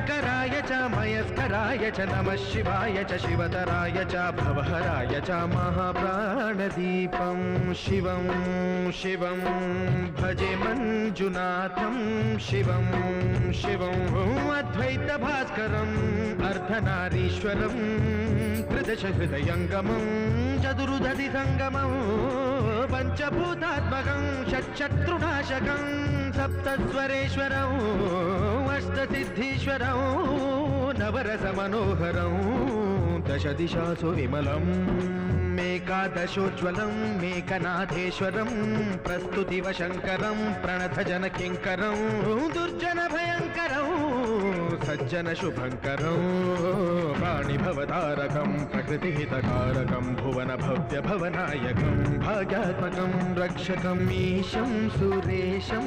शङ्कराय च मयस्कराय च नमः शिवाय च शिवतराय च भवहराय च महाप्राणदीपं शिवं शिवं भजे मञ्जुनाथं शिवं शिवं अद्वैतभास्करम् अर्धनारीश्वरं त्रिदशहृदयङ्गमं चतुर्दधिसङ्गमं पञ्चभूतात्मकं षट्शत्रुनाशकं सप्तस्वरेश्वरं अष्टसिद्धीश्वरं नवरसमनोहरं दशदिशासु विमलं मेकादशोज्ज्वलं मेकनाथेश्वरं प्रस्तुतिव शङ्करं प्रणतजनकिङ्करं दुर्जनभयङ्करं सज्जनशुभङ्करं प्राणिभवतारकं प्रकृतिहितकारकं भुवनभव्यभवनायकं भाग्यात्मकं रक्षकम् ईशं सुरेशं